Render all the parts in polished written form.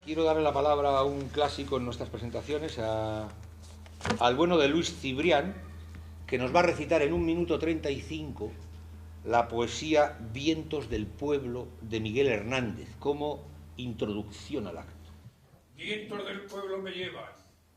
Quiero darle la palabra a un clásico en nuestras presentaciones, al bueno de Luis Cibrián, que nos va a recitar en 1 minuto 35 la poesía Vientos del Pueblo de Miguel Hernández, como introducción al acto. Vientos del pueblo me llevan,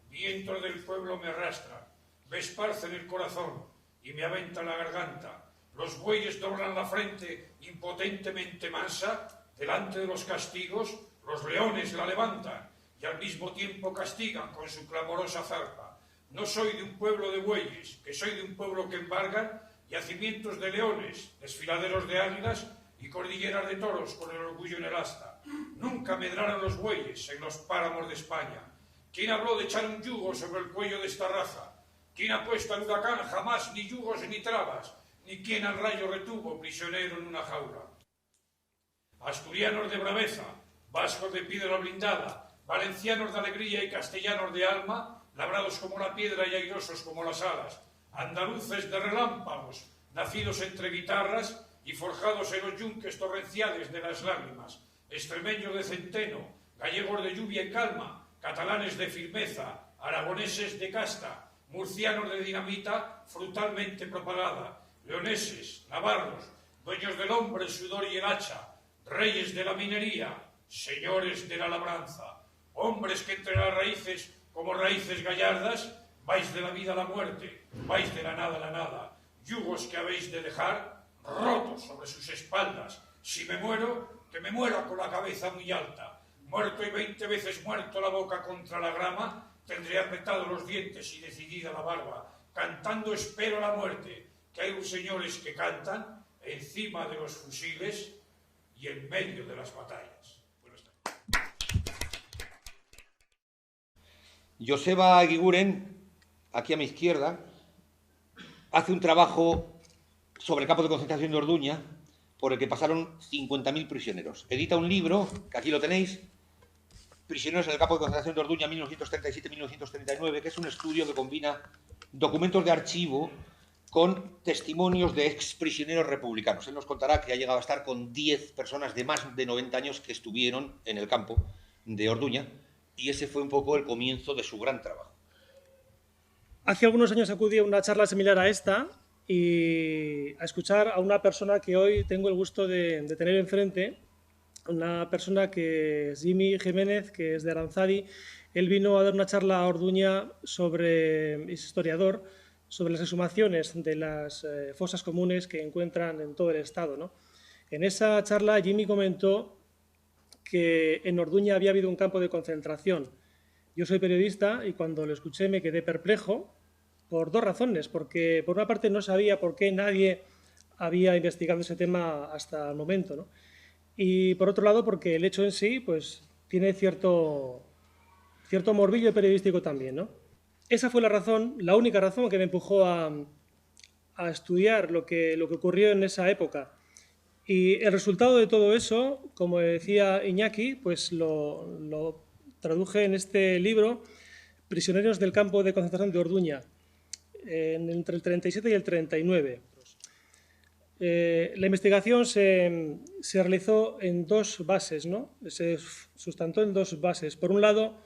vientos del pueblo me arrastran, me esparcen el corazón y me aventan la garganta. Los bueyes doblan la frente impotentemente mansa delante de los castigos. Los leones la levantan y al mismo tiempo castigan con su clamorosa zarpa. No soy de un pueblo de bueyes, que soy de un pueblo que embargan yacimientos de leones, desfiladeros de águilas y cordilleras de toros con el orgullo en el asta. Nunca medraron los bueyes en los páramos de España. ¿Quién habló de echar un yugo sobre el cuello de esta raza? ¿Quién ha puesto al huracán jamás ni yugos ni trabas? Ni quién al rayo retuvo prisionero en una jaula. Asturianos de braveza, vascos de piedra blindada, valencianos de alegría y castellanos de alma, labrados como la piedra y airosos como las alas, andaluces de relámpagos, nacidos entre guitarras y forjados en los yunques torrenciales de las lágrimas, extremeños de centeno, gallegos de lluvia y calma, catalanes de firmeza, aragoneses de casta, murcianos de dinamita frutalmente propagada, leoneses, navarros, dueños del hombre, el sudor y el hacha, reyes de la minería, señores de la labranza, hombres que entre las raíces, como raíces gallardas, vais de la vida a la muerte, vais de la nada a la nada, yugos que habéis de dejar rotos sobre sus espaldas. Si me muero, que me muera con la cabeza muy alta. Muerto y 20 veces muerto la boca contra la grama, tendré apretados los dientes y decidida la barba. Cantando espero la muerte, que hay unos señores que cantan encima de los fusiles y en medio de las batallas. Joseba Eguiguren, aquí a mi izquierda, hace un trabajo sobre el campo de concentración de Orduña, por el que pasaron 50.000 prisioneros. Edita un libro, que aquí lo tenéis, Prisioneros en el campo de concentración de Orduña 1937-1939, que es un estudio que combina documentos de archivo con testimonios de exprisioneros republicanos. Él nos contará que ha llegado a estar con 10 personas de más de 90 años que estuvieron en el campo de Orduña, y ese fue un poco el comienzo de su gran trabajo. Hace algunos años acudí a una charla similar a esta y a escuchar a una persona que hoy tengo el gusto de tener enfrente, una persona que es Jimmy Jiménez, que es de Aranzadi. Él vino a dar una charla a Orduña sobre, es historiador, sobre las exhumaciones de las fosas comunes que encuentran en todo el estado, ¿no? En esa charla Jimmy comentó que en Orduña había habido un campo de concentración. Yo soy periodista y cuando lo escuché me quedé perplejo por dos razones, porque por una parte no sabía por qué nadie había investigado ese tema hasta el momento, ¿no? Y por otro lado porque el hecho en sí pues, tiene cierto morbillo periodístico también, ¿no? Esa fue la razón, la única razón que me empujó a estudiar lo que ocurrió en esa época. Y el resultado de todo eso, como decía Iñaki, pues lo traduje en este libro, Prisioneros del campo de concentración de Orduña, entre el 37 y el 39. La investigación se realizó en dos bases, ¿no? Se sustentó en dos bases. Por un lado,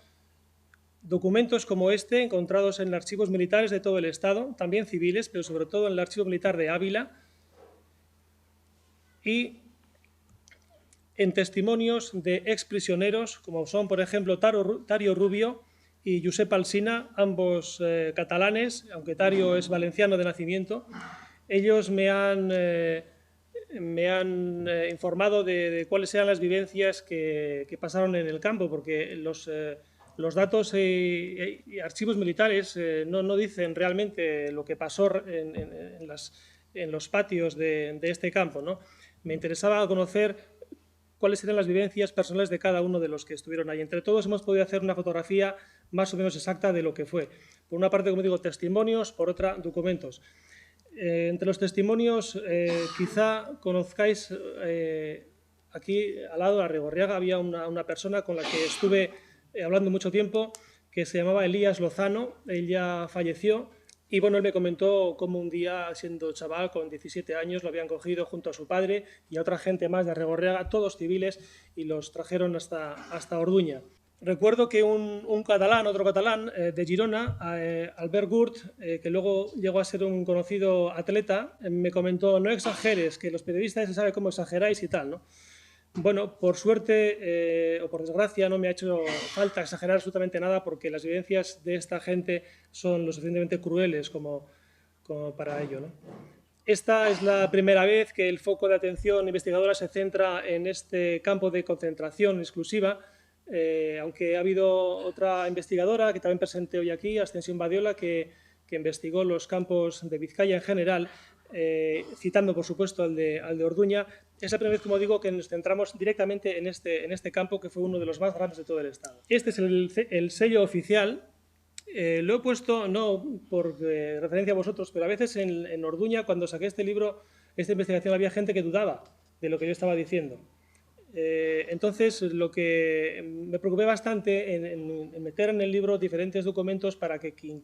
documentos como este, encontrados en archivos militares de todo el Estado, también civiles, pero sobre todo en el archivo militar de Ávila, y en testimonios de exprisioneros, como son, por ejemplo, Tario Rubio y Josep Alsina, ambos catalanes, aunque Tario es valenciano de nacimiento. Ellos me han informado de cuáles eran las vivencias que pasaron en el campo, porque los datos y archivos militares no dicen realmente lo que pasó en los patios de este campo, ¿no? Me interesaba conocer cuáles eran las vivencias personales de cada uno de los que estuvieron ahí. Entre todos hemos podido hacer una fotografía más o menos exacta de lo que fue. Por una parte, como digo, testimonios, por otra, documentos. Entre los testimonios, quizá conozcáis, aquí al lado de Arrigorriaga había una persona con la que estuve hablando mucho tiempo, que se llamaba Elías Lozano. Él ya falleció. Y bueno, él me comentó cómo un día, siendo chaval, con 17 años, lo habían cogido junto a su padre y a otra gente más de Arrigorriaga, todos civiles, y los trajeron hasta Orduña. recuerdo que un catalán, otro catalán de Girona, Albert Gurt, que luego llegó a ser un conocido atleta, me comentó: no exageres, que los periodistas se sabe cómo exageráis y tal, ¿no? Bueno, por suerte o por desgracia no me ha hecho falta exagerar absolutamente nada, porque las vivencias de esta gente son lo suficientemente crueles como para ello, ¿no? Esta es la primera vez que el foco de atención investigadora se centra en este campo de concentración exclusiva, aunque ha habido otra investigadora que también presente hoy aquí, Ascensión Badiola, que investigó los campos de Vizcaya en general, citando por supuesto al de Orduña. Es la primera vez, como digo, que nos centramos directamente en este campo, que fue uno de los más grandes de todo el Estado. Este es el sello oficial. Lo he puesto no por referencia a vosotros, pero a veces en Orduña, cuando saqué este libro, esta investigación, había gente que dudaba de lo que yo estaba diciendo. Entonces, lo que me preocupé bastante en meter en el libro diferentes documentos para que quien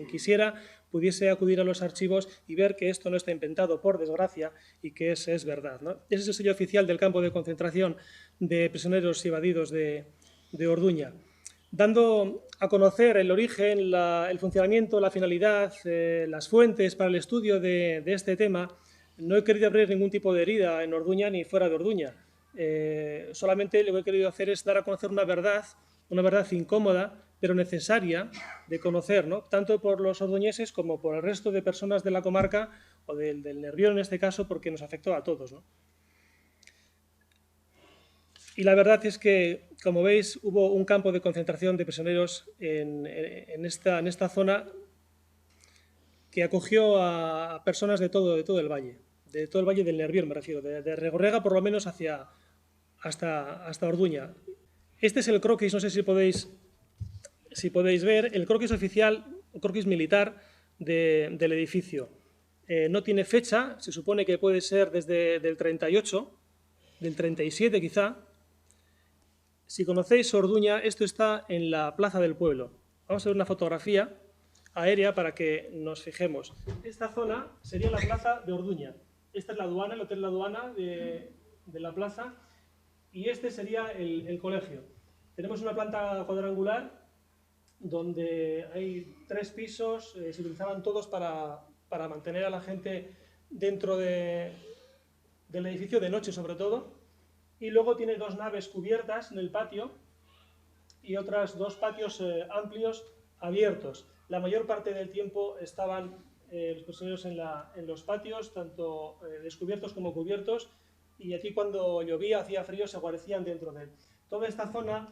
quisiera pudiese acudir a los archivos y ver que esto no está inventado, por desgracia, y que es verdad, ¿no? Ese es el sello oficial del campo de concentración de prisioneros y evadidos de Orduña, dando a conocer el origen, el funcionamiento, la finalidad, las fuentes para el estudio de este tema. No he querido abrir ningún tipo de herida en Orduña ni fuera de Orduña. Solamente lo que he querido hacer es dar a conocer una verdad incómoda, pero necesaria de conocer, ¿no? Tanto por los orduñeses como por el resto de personas de la comarca, o del Nervión en este caso, porque nos afectó a todos, ¿no? Y la verdad es que, como veis, hubo un campo de concentración de prisioneros en esta zona que acogió a personas de todo el valle, del Nervión, me refiero, de Regorrega por lo menos hasta Orduña. Este es el croquis, no sé si podéis ver, el croquis oficial, el croquis militar del edificio. No tiene fecha, se supone que puede ser desde del 38, del 37 quizá. Si conocéis Orduña, esto está en la plaza del pueblo. Vamos a ver una fotografía aérea para que nos fijemos. Esta zona sería la plaza de Orduña. Esta es la aduana, el hotel La Aduana de la plaza, y este sería el colegio. Tenemos una planta cuadrangular donde hay 3 pisos, se utilizaban todos para mantener a la gente dentro del edificio, de noche sobre todo, y luego tiene 2 naves cubiertas en el patio y otras 2 patios amplios abiertos. La mayor parte del tiempo estaban los prisioneros en los patios, tanto descubiertos como cubiertos, y aquí cuando llovía, hacía frío, se guarecían dentro de él. Toda esta zona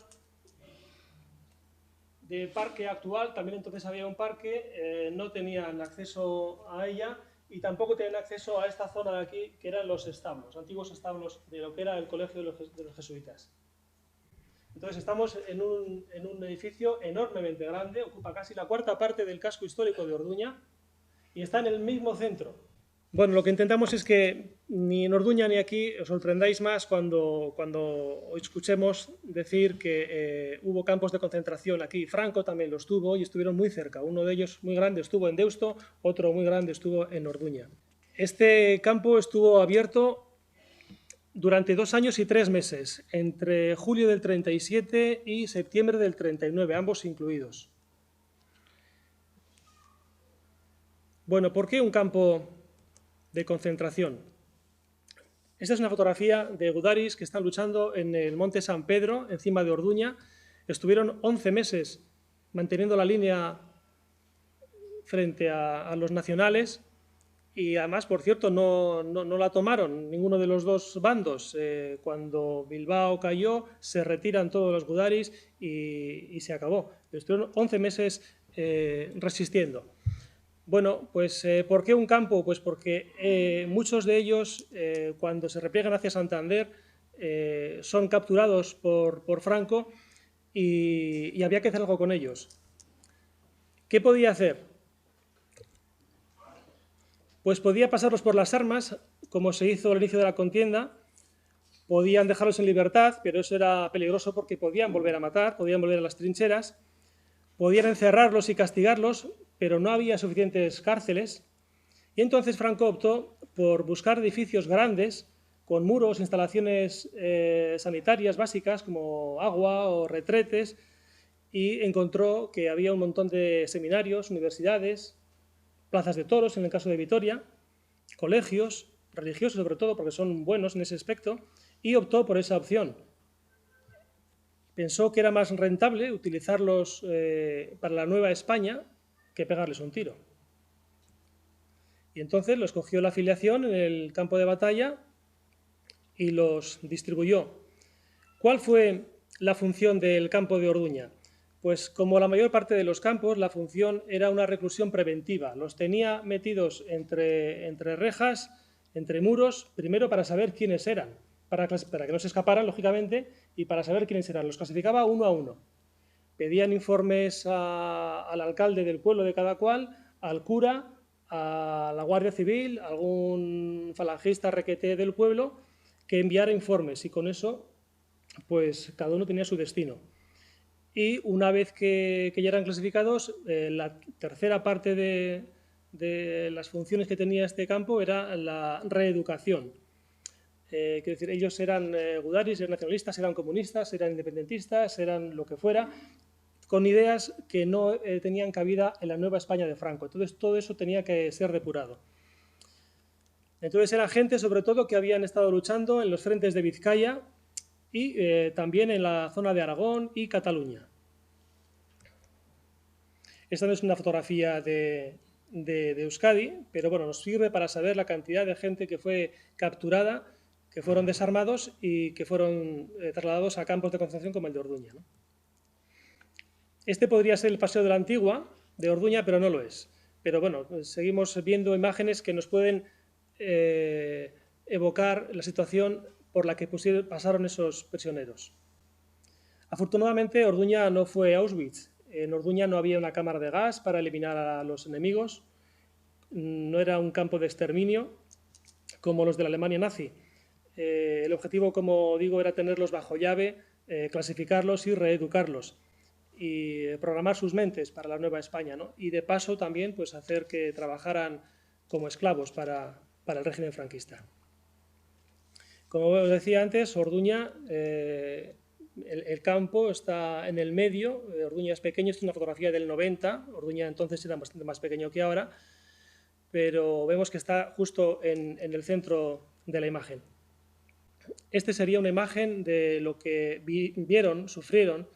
de parque actual, también entonces había un parque, no tenían acceso a ella, y tampoco tenían acceso a esta zona de aquí, que eran los establos, antiguos establos de lo que era el colegio de los jesuitas. Entonces estamos en un edificio enormemente grande, ocupa casi la 4ª parte del casco histórico de Orduña y está en el mismo centro. Bueno, lo que intentamos es que ni en Orduña ni aquí os sorprendáis más cuando escuchemos decir que hubo campos de concentración aquí. Franco también los tuvo y estuvieron muy cerca. Uno de ellos muy grande estuvo en Deusto, otro muy grande estuvo en Orduña. Este campo estuvo abierto durante 2 años y 3 meses, entre julio del 37 y septiembre del 39, ambos incluidos. Bueno, ¿por qué un campo de concentración? Esta es una fotografía de gudaris que están luchando en el Monte San Pedro, encima de Orduña. Estuvieron 11 meses manteniendo la línea frente a los nacionales y además, por cierto, no la tomaron ninguno de los 2 bandos. Cuando Bilbao cayó, se retiran todos los gudaris y se acabó. Pero estuvieron 11 meses resistiendo. Bueno, pues ¿por qué un campo? Pues porque muchos de ellos, cuando se repliegan hacia Santander, son capturados por Franco y había que hacer algo con ellos. ¿Qué podía hacer? Pues podía pasarlos por las armas, como se hizo al inicio de la contienda. Podían dejarlos en libertad, pero eso era peligroso porque podían volver a matar, podían volver a las trincheras. Podían encerrarlos y castigarlos, pero no había suficientes cárceles. Y entonces Franco optó por buscar edificios grandes con muros, instalaciones sanitarias básicas como agua o retretes, y encontró que había un montón de seminarios, universidades, plazas de toros en el caso de Vitoria, colegios religiosos sobre todo, porque son buenos en ese aspecto, y optó por esa opción. Pensó que era más rentable utilizarlos para la Nueva España que pegarles un tiro. Y entonces los cogió la afiliación en el campo de batalla y los distribuyó. ¿Cuál fue la función del campo de Orduña? Pues como la mayor parte de los campos, la función era una reclusión preventiva. Los tenía metidos entre rejas, entre muros, primero para saber quiénes eran, para que no se escaparan, lógicamente, y para saber quiénes eran. Los clasificaba uno a uno. Pedían informes al alcalde del pueblo de cada cual, al cura, a la Guardia Civil, a algún falangista requete del pueblo, que enviara informes, y con eso pues cada uno tenía su destino. Y una vez que ya eran clasificados, la tercera parte de las funciones que tenía este campo era la reeducación. Quiero decir, ellos eran gudaris, eran nacionalistas, eran comunistas, eran independentistas, eran lo que fuera, con ideas que no tenían cabida en la Nueva España de Franco. Entonces, todo eso tenía que ser depurado. Entonces, era gente, sobre todo, que habían estado luchando en los frentes de Vizcaya y también en la zona de Aragón y Cataluña. Esta no es una fotografía de Euskadi, pero bueno, nos sirve para saber la cantidad de gente que fue capturada, que fueron desarmados y que fueron trasladados a campos de concentración como el de Orduña, ¿no? Este podría ser el Paseo de la Antigua de Orduña, pero no lo es. Pero bueno, pues seguimos viendo imágenes que nos pueden evocar la situación por la que pasaron esos prisioneros. Afortunadamente, Orduña no fue Auschwitz. En Orduña no había una cámara de gas para eliminar a los enemigos. No era un campo de exterminio como los de la Alemania nazi. El objetivo, como digo, era tenerlos bajo llave, clasificarlos y reeducarlos, y programar sus mentes para la Nueva España, ¿no? Y de paso también pues, hacer que trabajaran como esclavos para el régimen franquista. Como os decía antes, Orduña, el campo está en el medio. Orduña es pequeño, esta es una fotografía del 90, Orduña entonces era bastante más pequeño que ahora, pero vemos que está justo en el centro de la imagen. Esta sería una imagen de lo que vieron, sufrieron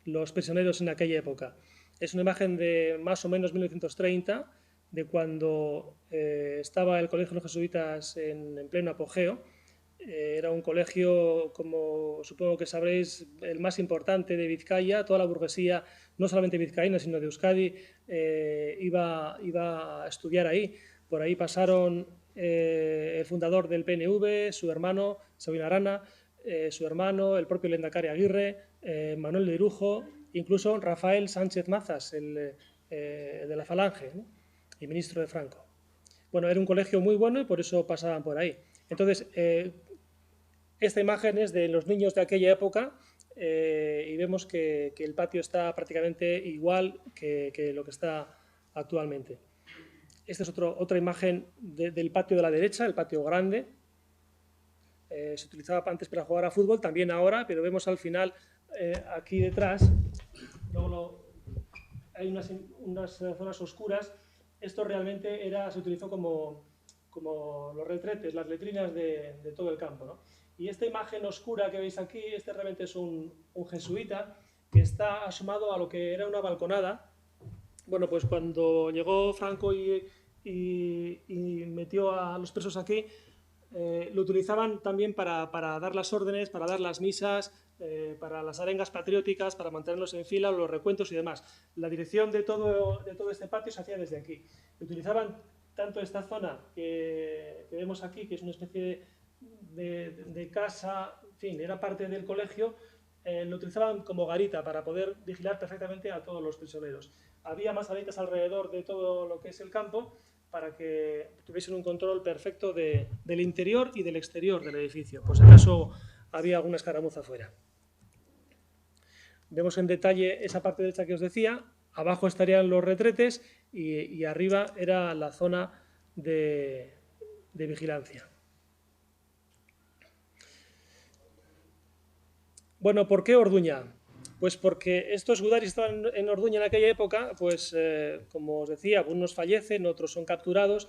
los prisioneros en aquella época. Es una imagen de más o menos 1930, de cuando estaba el Colegio de los Jesuitas en pleno apogeo. Era un colegio, como supongo que sabréis, el más importante de Vizcaya. Toda la burguesía, no solamente vizcaína, sino de Euskadi, iba a estudiar ahí. Por ahí pasaron el fundador del PNV, su hermano, Sabino Arana, su hermano, el propio Lehendakari Aguirre, Manuel de Irujo, incluso Rafael Sánchez Mazas, el de la Falange, ¿no? Y ministro de Franco. Bueno, era un colegio muy bueno y por eso pasaban por ahí. Entonces, esta imagen es de los niños de aquella época y vemos que el patio está prácticamente igual que lo que está actualmente. Esta es otra imagen del patio de la derecha, el patio grande. Se utilizaba antes para jugar a fútbol, también ahora, pero vemos al final, aquí detrás, hay unas zonas oscuras. Esto realmente se utilizó como los retretes, las letrinas de todo el campo, ¿no? Y esta imagen oscura que veis aquí, realmente es un jesuita que está asomado a lo que era una balconada. Bueno, pues cuando llegó Franco y metió a los presos aquí, lo utilizaban también para dar las órdenes, para dar las misas, para las arengas patrióticas, para mantenerlos en fila, los recuentos y demás. La dirección de todo este patio se hacía desde aquí. Utilizaban tanto esta zona que vemos aquí, que es una especie de casa, en fin, era parte del colegio, lo utilizaban como garita para poder vigilar perfectamente a todos los prisioneros. Había más garitas alrededor de todo lo que es el campo para que tuviesen un control perfecto del interior y del exterior del edificio, por si acaso había alguna escaramuza fuera. Vemos en detalle esa parte derecha que os decía. Abajo estarían los retretes y arriba era la zona de vigilancia. Bueno, ¿por qué Orduña? Pues porque estos gudaris estaban en Orduña en aquella época, pues como os decía, algunos fallecen, otros son capturados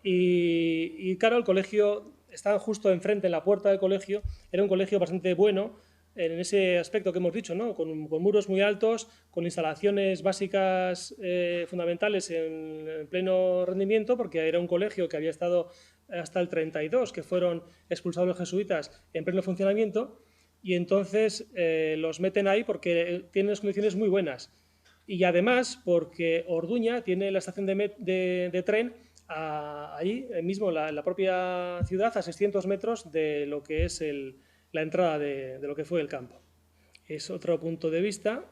y claro, el colegio estaba justo enfrente, en la puerta del colegio, era un colegio bastante bueno en ese aspecto que hemos dicho, ¿no? Con muros muy altos, con instalaciones básicas fundamentales en pleno rendimiento, porque era un colegio que había estado hasta el 32, que fueron expulsados los jesuitas en pleno funcionamiento, y entonces los meten ahí porque tienen unas condiciones muy buenas. Y además porque Orduña tiene la estación de tren allí mismo, en la propia ciudad, a 600 metros de lo que es la entrada de lo que fue el campo. Es otro punto de vista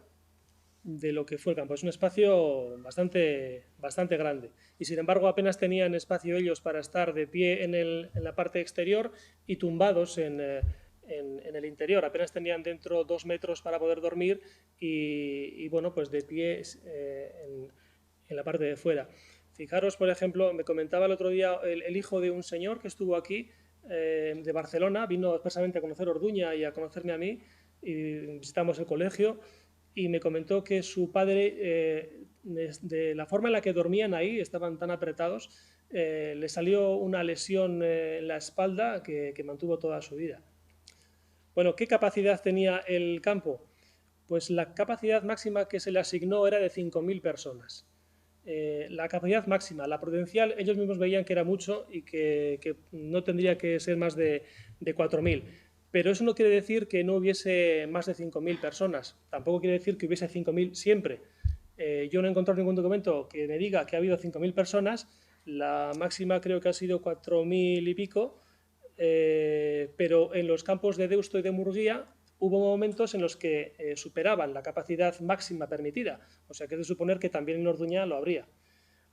de lo que fue el campo. Es un espacio bastante grande. Y sin embargo apenas tenían espacio ellos para estar de pie en la parte exterior y tumbados en el interior. Apenas tenían dentro 2 metros para poder dormir y bueno, pues de pie en la parte de fuera. Fijaros, por ejemplo, me comentaba el otro día el hijo de un señor que estuvo aquí, de Barcelona, vino expresamente a conocer Orduña y a conocerme a mí, y visitamos el colegio, y me comentó que su padre, de la forma en la que dormían ahí, estaban tan apretados, le salió una lesión en la espalda que mantuvo toda su vida. Bueno, ¿qué capacidad tenía el campo? Pues la capacidad máxima que se le asignó era de 5.000 personas. La capacidad máxima, la prudencial, ellos mismos veían que era mucho y que no tendría que ser más de 4.000. Pero eso no quiere decir que no hubiese más de 5.000 personas. Tampoco quiere decir que hubiese 5.000 siempre. Yo no he encontrado ningún documento que me diga que ha habido 5.000 personas. La máxima creo que ha sido 4.000 y pico. Pero en los campos de Deusto y de Murguía hubo momentos en los que superaban la capacidad máxima permitida, o sea que es de suponer que también en Orduña lo habría.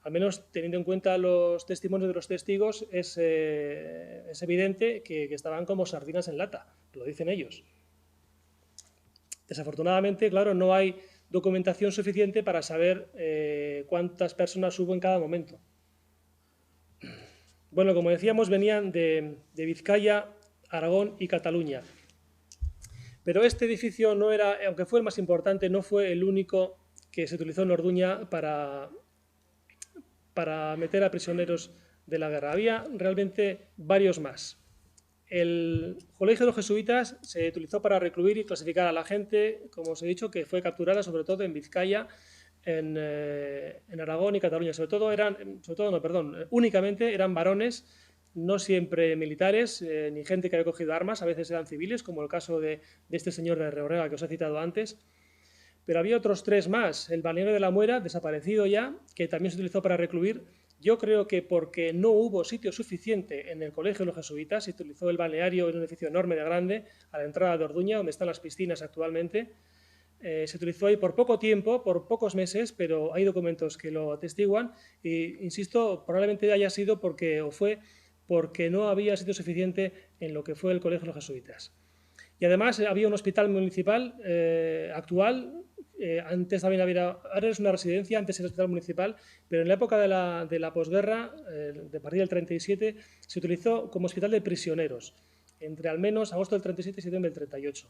Al menos teniendo en cuenta los testimonios de los testigos, es evidente que estaban como sardinas en lata, lo dicen ellos. Desafortunadamente, claro, no hay documentación suficiente para saber cuántas personas hubo en cada momento. Bueno, como decíamos, venían de Vizcaya, Aragón y Cataluña. Pero este edificio no era, aunque fue el más importante, no fue el único que se utilizó en Orduña para meter a prisioneros de la guerra. Había realmente varios más. El Colegio de los Jesuitas se utilizó para recluir y clasificar a la gente, como os he dicho, que fue capturada sobre todo en Vizcaya, en Aragón y Cataluña. Únicamente eran varones, no siempre militares, ni gente que había cogido armas, a veces eran civiles, como el caso de este señor de Reorrega que os he citado antes. Pero había otros 3 más. El balneario de la Muera, desaparecido ya, que también se utilizó para recluir. Yo creo que porque no hubo sitio suficiente en el Colegio de los Jesuitas, se utilizó el balneario en un edificio enorme de grande, a la entrada de Orduña, donde están las piscinas actualmente. Se utilizó ahí por poco tiempo, por pocos meses, pero hay documentos que lo atestiguan. E, insisto, probablemente haya sido porque no había sitio suficiente en lo que fue el Colegio de los Jesuitas. Y además había un hospital municipal actual, antes también ahora es una residencia, antes era el hospital municipal, pero en la época de la posguerra, de partir del 37, se utilizó como hospital de prisioneros, entre al menos agosto del 37 y septiembre del 38.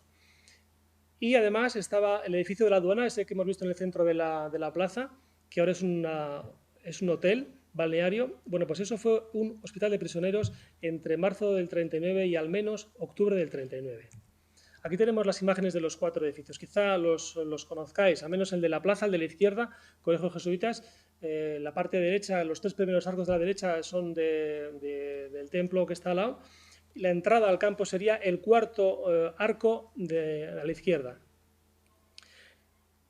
Y además estaba el edificio de la aduana, ese que hemos visto en el centro de la plaza, que ahora es un hotel balneario. Bueno, pues eso fue un hospital de prisioneros entre marzo del 39 y al menos octubre del 39. Aquí tenemos las imágenes de los 4 edificios. Quizá los conozcáis, al menos el de la plaza, el de la izquierda, Colegio de Jesuitas. La parte derecha, los 3 primeros arcos de la derecha son del templo que está al lado. La entrada al campo sería el 4º arco a la izquierda.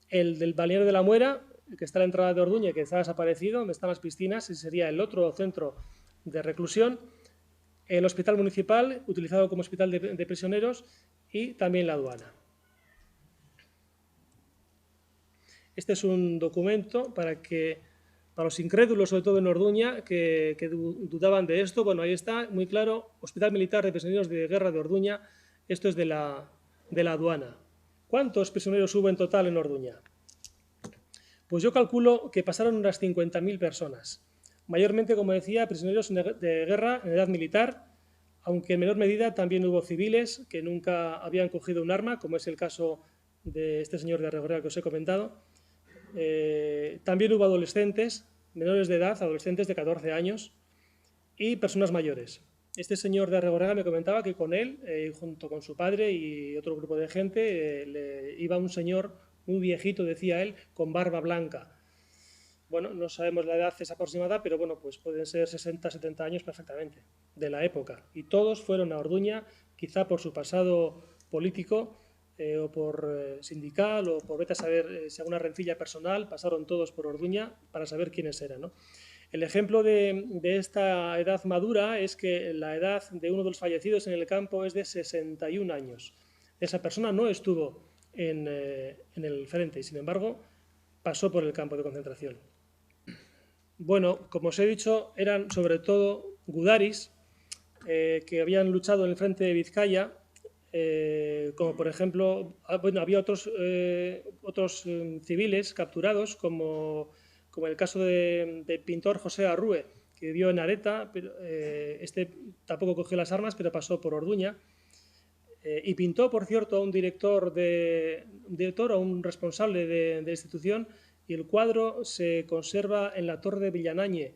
El del balneario de la Muera, que está a la entrada de Orduña, que está desaparecido, donde están las piscinas, ese sería el otro centro de reclusión. El hospital municipal, utilizado como hospital de prisioneros, y también la aduana. Este es un documento para los incrédulos, sobre todo en Orduña, que dudaban de esto. Bueno, ahí está, muy claro, Hospital Militar de Prisioneros de Guerra de Orduña. Esto es de la aduana. ¿Cuántos prisioneros hubo en total en Orduña? Pues yo calculo que pasaron unas 50.000 personas. Mayormente, como decía, prisioneros de guerra en edad militar, aunque en menor medida también hubo civiles que nunca habían cogido un arma, como es el caso de este señor de Arregorrega que os he comentado. También hubo adolescentes, menores de edad, adolescentes de 14 años y personas mayores. Este señor de Arregorrega me comentaba que con él, junto con su padre y otro grupo de gente, iba un señor muy viejito, decía él, con barba blanca. Bueno, no sabemos la edad esa aproximada, pero bueno, pues pueden ser 60, 70 años perfectamente, de la época. Y todos fueron a Orduña, quizá por su pasado político, o por sindical, o por vete a saber si alguna rencilla personal, pasaron todos por Orduña para saber quiénes eran, ¿no? El ejemplo de esta edad madura es que la edad de uno de los fallecidos en el campo es de 61 años. Esa persona no estuvo en el frente y, sin embargo, pasó por el campo de concentración. Bueno, como os he dicho, eran sobre todo gudaris que habían luchado en el frente de Vizcaya, como por ejemplo, bueno, había otros civiles capturados, como el caso del pintor José Arrue, que vivió en Areta, pero, este tampoco cogió las armas, pero pasó por Orduña, y pintó, por cierto, a un director, a un responsable de la institución, y el cuadro se conserva en la Torre de Villanañe.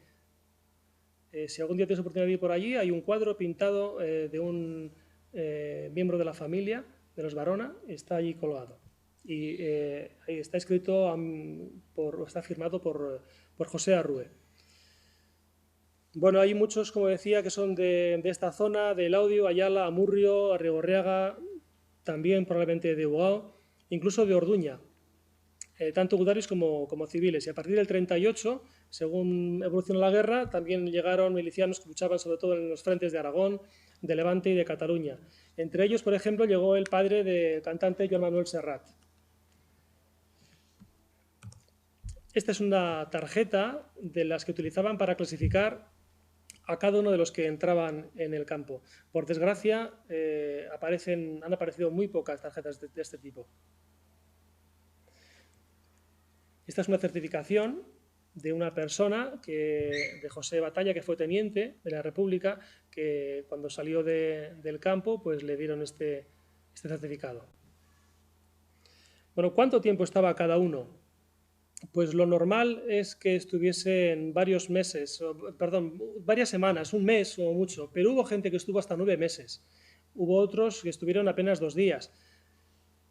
Si algún día tienes oportunidad de ir por allí, hay un cuadro pintado de un miembro de la familia, de los Barona, está allí colgado. Y ahí está escrito, está firmado por José Arrue. Bueno, hay muchos, como decía, que son de esta zona, de Laudio, Ayala, Amurrio, Arrigorriaga, también probablemente de Ugao, incluso de Orduña, tanto gudaris como civiles. Y a partir del 38, según evolucionó la guerra, también llegaron milicianos que luchaban sobre todo en los frentes de Aragón, de Levante y de Cataluña. Entre ellos, por ejemplo, llegó el padre del cantante Joan Manuel Serrat. Esta es una tarjeta de las que utilizaban para clasificar a cada uno de los que entraban en el campo. Por desgracia, han aparecido muy pocas tarjetas de este tipo. Esta es una certificación de una persona, de José Batalla, que fue teniente de la República, que cuando salió del campo pues le dieron este certificado. Bueno, ¿cuánto tiempo estaba cada uno? Pues lo normal es que estuviesen varios meses, varias semanas, un mes o mucho, pero hubo gente que estuvo hasta 9 meses. Hubo otros que estuvieron apenas 2 días.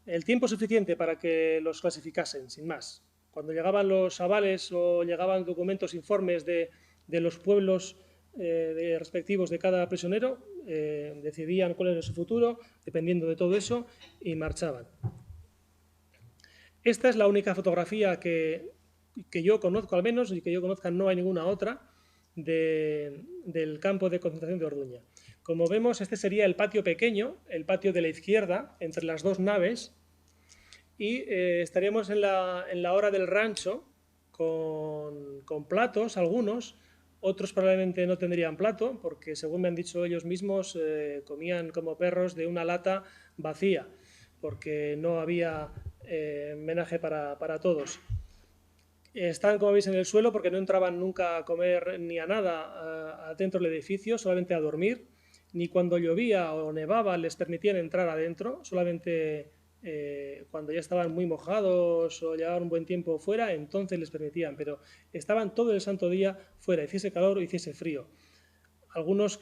El tiempo suficiente para que los clasificasen, sin más. Cuando llegaban los avales o llegaban documentos, informes de los pueblos respectivos de cada prisionero, decidían cuál era su futuro, dependiendo de todo eso, y marchaban. Esta es la única fotografía que yo conozco, al menos, y que yo conozca no hay ninguna otra, del campo de concentración de Orduña. Como vemos, este sería el patio pequeño, el patio de la izquierda, entre las dos naves, y estaríamos en la hora del rancho con platos, algunos, otros probablemente no tendrían plato, porque según me han dicho ellos mismos, comían como perros de una lata vacía, porque no había menaje para todos. Están, como veis, en el suelo porque no entraban nunca a comer ni a nada dentro del edificio, solamente a dormir. Ni cuando llovía o nevaba les permitían entrar adentro, solamente cuando ya estaban muy mojados o llevaban un buen tiempo fuera, entonces les permitían, pero estaban todo el santo día fuera, hiciese calor o hiciese frío. Algunos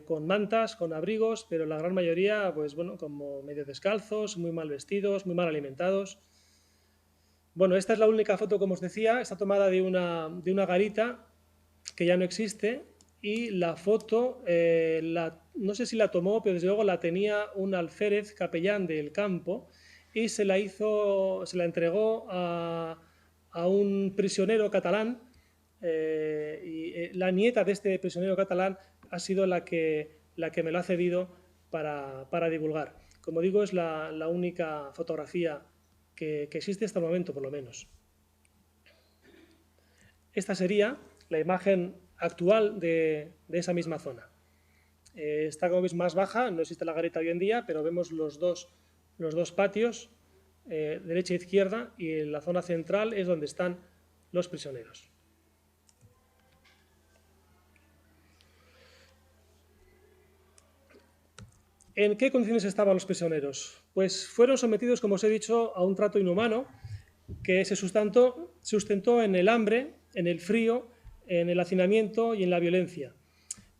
con mantas, con abrigos, pero la gran mayoría, pues bueno, como medio descalzos, muy mal vestidos, muy mal alimentados. Bueno, esta es la única foto, como os decía, está tomada de una garita que ya no existe, y la foto, no sé si la tomó, pero desde luego la tenía un alférez capellán del campo y se la entregó a un prisionero catalán, y la nieta de este prisionero catalán ha sido la que me lo ha cedido para divulgar. Como digo, es la única fotografía que existe hasta el momento, por lo menos. Esta sería la imagen actual de esa misma zona. Está, como veis, más baja, no existe la garita hoy en día, pero vemos los dos patios, derecha e izquierda, y en la zona central es donde están los prisioneros. ¿En qué condiciones estaban los prisioneros? Pues fueron sometidos, como os he dicho, a un trato inhumano que se sustentó en el hambre, en el frío, en el hacinamiento y en la violencia.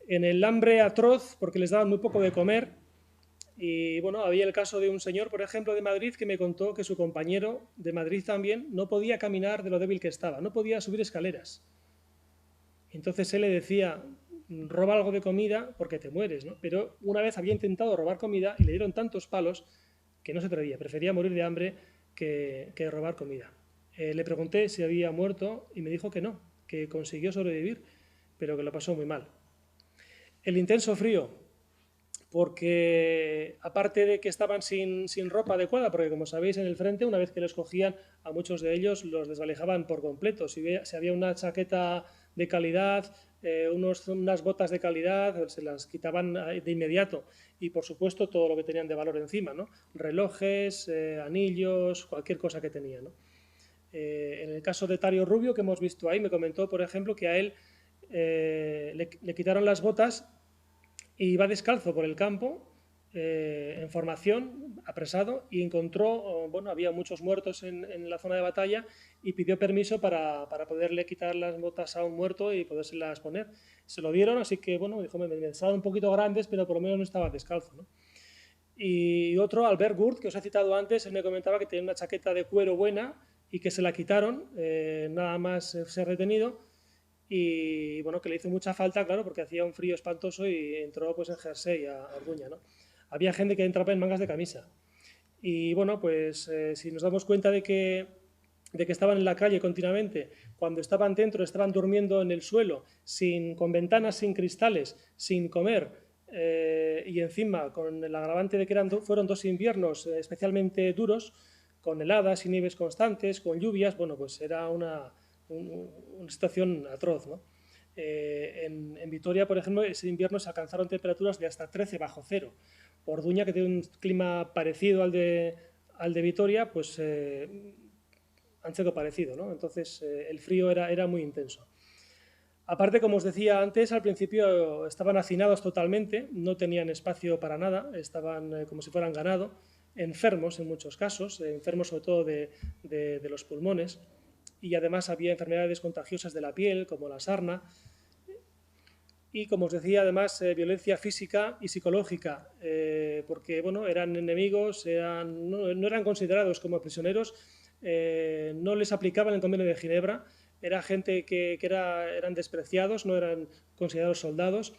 En el hambre atroz, porque les daban muy poco de comer. Y bueno, había el caso de un señor, por ejemplo, de Madrid, que me contó que su compañero de Madrid también no podía caminar de lo débil que estaba, no podía subir escaleras. Entonces él le decía, roba algo de comida porque te mueres, ¿no? Pero una vez había intentado robar comida y le dieron tantos palos que no se atrevía, prefería morir de hambre que robar comida. Le pregunté si había muerto y me dijo que no, que consiguió sobrevivir, pero que lo pasó muy mal. El intenso frío, porque aparte de que estaban sin ropa adecuada, porque como sabéis en el frente, una vez que los cogían, a muchos de ellos los desvalijaban por completo. Si había una chaqueta de calidad, unas botas de calidad, se las quitaban de inmediato. Y por supuesto todo lo que tenían de valor encima, ¿no? Relojes, anillos, cualquier cosa que tenían, ¿no? En el caso de Tario Rubio, que hemos visto ahí, me comentó, por ejemplo, que a él le quitaron las botas y iba descalzo por el campo, en formación, apresado, y encontró, bueno, había muchos muertos en la zona de batalla y pidió permiso para poderle quitar las botas a un muerto y podérselas poner. Se lo dieron, así que, bueno, dijo, me estaban un poquito grandes, pero por lo menos no estaba descalzo, ¿no? Y otro, Albert Gurt, que os he citado antes, él me comentaba que tenía una chaqueta de cuero buena y que se la quitaron, nada más ser retenido, y bueno, que le hizo mucha falta, claro, porque hacía un frío espantoso y entró pues en jersey a Orduña, ¿no? Había gente que entraba en mangas de camisa. Y bueno, pues si nos damos cuenta de que estaban en la calle continuamente, cuando estaban dentro estaban durmiendo en el suelo, con ventanas sin cristales, sin comer, y encima con el agravante de que fueron 2 inviernos especialmente duros, con heladas y nieves constantes, con lluvias, bueno, pues era una situación atroz, ¿no? En Vitoria, por ejemplo, ese invierno se alcanzaron temperaturas de hasta 13 bajo cero. Orduña, que tiene un clima parecido al de Vitoria, pues han sido parecido, ¿no? Entonces el frío era muy intenso. Aparte, como os decía antes, al principio estaban hacinados totalmente, no tenían espacio para nada, estaban como si fueran ganado, enfermos en muchos casos, enfermos sobre todo de los pulmones, y además había enfermedades contagiosas de la piel, como la sarna, y como os decía, además violencia física y psicológica, porque bueno, eran enemigos, no eran considerados como prisioneros, no les aplicaban el Convenio de Ginebra, era gente que eran despreciados, no eran considerados soldados,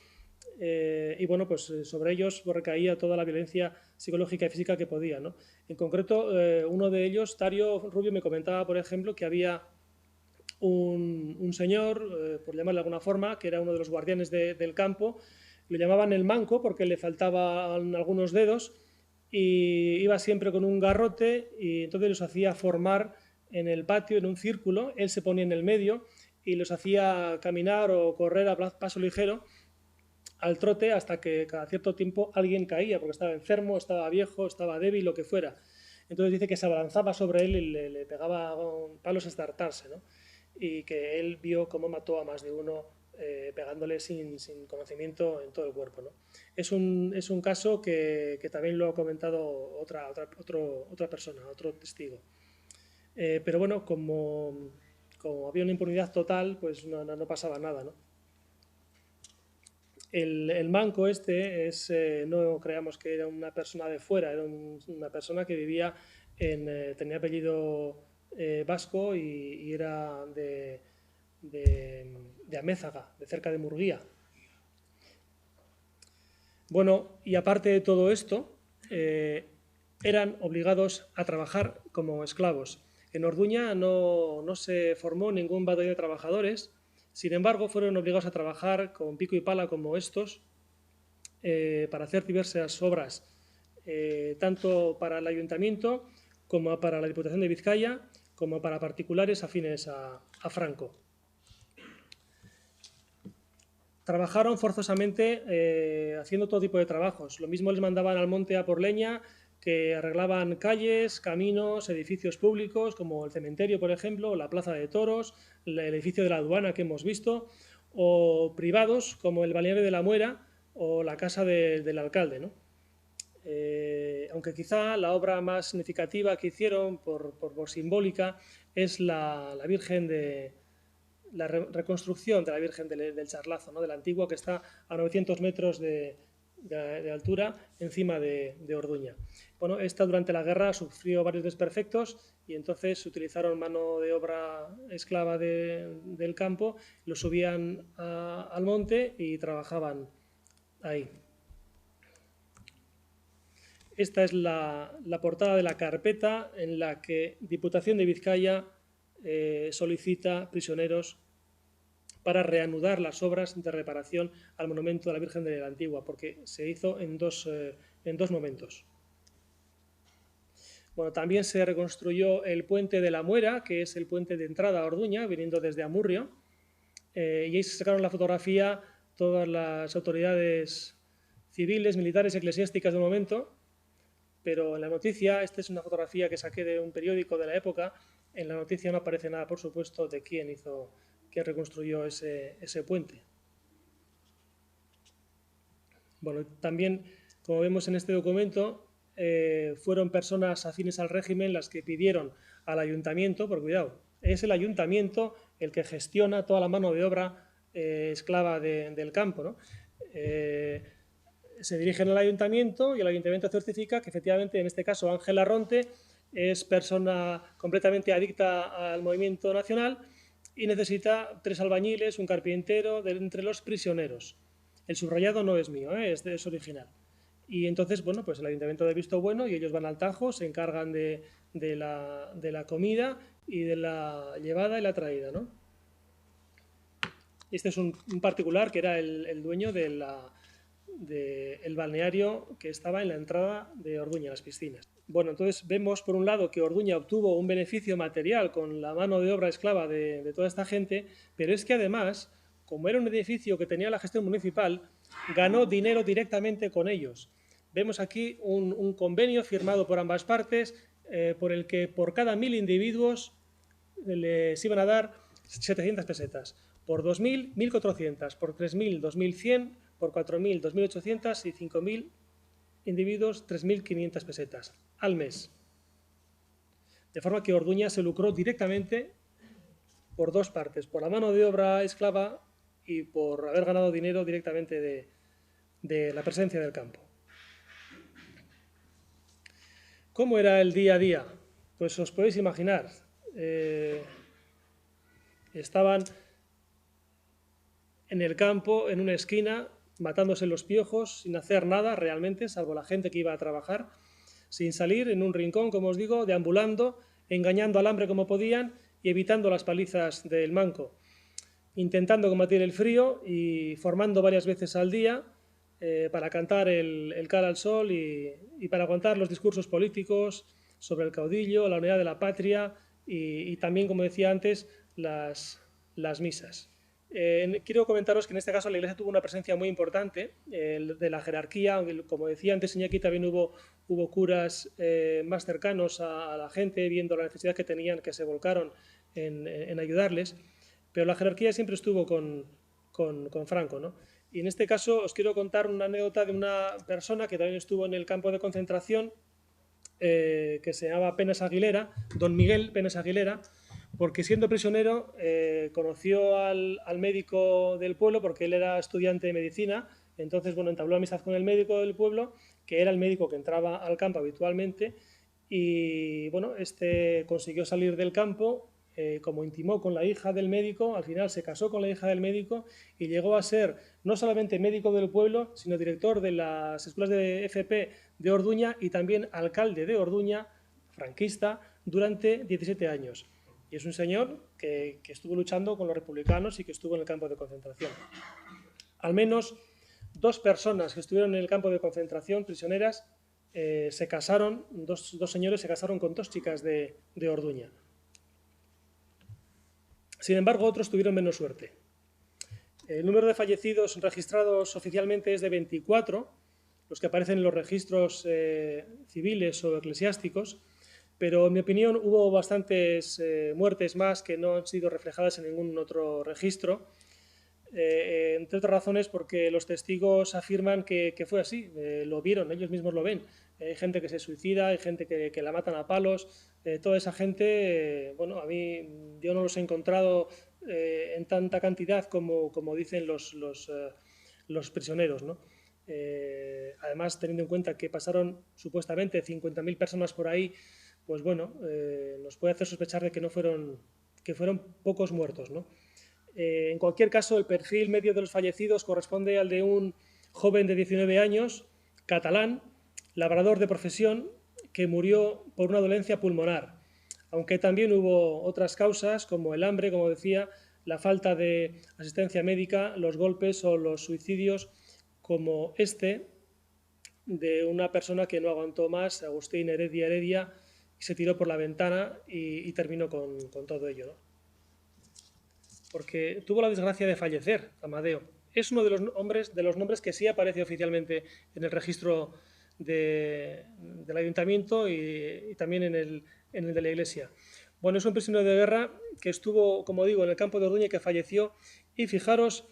y bueno, pues sobre ellos recaía toda la violencia psicológica y física que podía, ¿no? En concreto, uno de ellos, Tario Rubio, me comentaba, por ejemplo, que había un señor, por llamarle de alguna forma, que era uno de los guardianes del campo, lo llamaban el manco porque le faltaban algunos dedos y iba siempre con un garrote y entonces los hacía formar en el patio en un círculo, él se ponía en el medio y los hacía caminar o correr a paso ligero al trote hasta que cada cierto tiempo alguien caía porque estaba enfermo, estaba viejo, estaba débil, lo que fuera. Entonces dice que se abalanzaba sobre él y le pegaba palos hasta hartarse, ¿no? Y que él vio cómo mató a más de uno pegándole sin conocimiento en todo el cuerpo, ¿no? Es un caso que también lo ha comentado otra persona, otro testigo. Pero bueno, como había una impunidad total, pues no pasaba nada, ¿no? El manco este no creamos que era una persona de fuera, era una persona que vivía tenía apellido vasco y era de Amézaga, de cerca de Murguía. Bueno, y aparte de todo esto, eran obligados a trabajar como esclavos. En Orduña no se formó ningún batallón de trabajadores, sin embargo, fueron obligados a trabajar con pico y pala como estos para hacer diversas obras, tanto para el ayuntamiento como para la Diputación de Vizcaya, como para particulares afines a Franco. Trabajaron forzosamente haciendo todo tipo de trabajos. Lo mismo les mandaban al monte a por leña, que arreglaban calles, caminos, edificios públicos, como el cementerio, por ejemplo, la plaza de toros, el edificio de la aduana que hemos visto, o privados, como el balneario de la Muera o la casa del alcalde, ¿no? aunque quizá la obra más significativa que hicieron, por simbólica, es la Virgen de la reconstrucción de la Virgen del Charlazo, ¿no? De la antigua, que está a 900 metros de altura encima de Orduña. Bueno, esta durante la guerra sufrió varios desperfectos y entonces utilizaron mano de obra esclava del campo, lo subían al monte y trabajaban ahí. Esta es la portada de la carpeta en la que Diputación de Vizcaya solicita prisioneros para reanudar las obras de reparación al monumento de la Virgen de la Antigua, porque se hizo en dos momentos. Bueno, también se reconstruyó el puente de la Muera, que es el puente de entrada a Orduña, viniendo desde Amurrio, y ahí se sacaron la fotografía todas las autoridades civiles, militares, eclesiásticas del momento, pero en la noticia, esta es una fotografía que saqué de un periódico de la época, en la noticia no aparece nada, por supuesto, de quién reconstruyó ese puente. Bueno, también, como vemos en este documento, fueron personas afines al régimen las que pidieron al ayuntamiento, porque cuidado, es el ayuntamiento el que gestiona toda la mano de obra esclava del campo, ¿no? Se dirigen al ayuntamiento y el ayuntamiento certifica que efectivamente, en este caso, Ángel Arronte es persona completamente adicta al movimiento nacional y necesita 3 albañiles, un carpintero, entre los prisioneros. El subrayado no es mío, es original. Y entonces, bueno, pues el ayuntamiento da visto bueno y ellos van al Tajo, se encargan de la comida y de la llevada y la traída, ¿no? Este es un particular que era el dueño del balneario que estaba en la entrada de Orduña, las piscinas. Bueno, entonces vemos por un lado que Orduña obtuvo un beneficio material con la mano de obra esclava de toda esta gente, pero es que además, como era un edificio que tenía la gestión municipal, ganó dinero directamente con ellos. Vemos aquí un convenio firmado por ambas partes por el que por cada 1000 individuos les iban a dar 700 pesetas, por 2000, 1400, por 3000, 2100, por 4000, 2800 y 5000 individuos, 3500 pesetas al mes. De forma que Orduña se lucró directamente por dos partes, por la mano de obra esclava y por haber ganado dinero directamente de la presencia del campo. ¿Cómo era el día a día? Pues os podéis imaginar. Estaban en el campo, en una esquina, matándose los piojos, sin hacer nada realmente, salvo la gente que iba a trabajar, sin salir, en un rincón, como os digo, deambulando, engañando al hambre como podían y evitando las palizas del manco, intentando combatir el frío y formando varias veces al día para cantar el cara al sol y para aguantar los discursos políticos sobre el caudillo, la unidad de la patria y también, como decía antes, las misas. Quiero comentaros que en este caso la Iglesia tuvo una presencia muy importante de la jerarquía, aunque como decía antes Iñaki, también hubo curas más cercanos a la gente, viendo la necesidad que tenían, que se volcaron en ayudarles, pero la jerarquía siempre estuvo con Franco, ¿no? Y en este caso os quiero contar una anécdota de una persona que también estuvo en el campo de concentración, que se llamaba Penas Aguilera, don Miguel Penas Aguilera, porque siendo prisionero conoció al médico del pueblo, porque él era estudiante de medicina, entonces bueno, entabló amistad con el médico del pueblo, que era el médico que entraba al campo habitualmente, y bueno, este consiguió salir del campo, como intimó con la hija del médico, al final se casó con la hija del médico y llegó a ser no solamente médico del pueblo, sino director de las escuelas de FP de Orduña y también alcalde de Orduña, franquista, durante 17 años. Y es un señor que estuvo luchando con los republicanos y que estuvo en el campo de concentración. Al menos 2 personas que estuvieron en el campo de concentración, prisioneras, se casaron, dos señores se casaron con 2 chicas de Orduña. Sin embargo, otros tuvieron menos suerte. El número de fallecidos registrados oficialmente es de 24, los que aparecen en los registros civiles o eclesiásticos, pero en mi opinión hubo bastantes muertes más que no han sido reflejadas en ningún otro registro. entre otras razones porque los testigos afirman que fue así, lo vieron, ellos mismos lo ven. Hay gente que se suicida, hay gente que la matan a palos, toda esa gente, bueno, a mí yo no los he encontrado en tanta cantidad como dicen los prisioneros, ¿no? Además, teniendo en cuenta que pasaron supuestamente 50.000 personas por ahí, pues bueno, nos puede hacer sospechar de que fueron pocos muertos, ¿no? En cualquier caso, el perfil medio de los fallecidos corresponde al de un joven de 19 años, catalán, labrador de profesión, que murió por una dolencia pulmonar, aunque también hubo otras causas como el hambre, como decía, la falta de asistencia médica, los golpes o los suicidios, como este de una persona que no aguantó más, Agustín Heredia, y se tiró por la ventana y terminó con todo ello, ¿no? Porque tuvo la desgracia de fallecer, Amadeo. Es uno de los nombres que sí aparece oficialmente en el registro del ayuntamiento y también en el de la iglesia. Bueno, es un prisionero de guerra que estuvo, como digo, en el campo de Orduña y que falleció. Y fijaros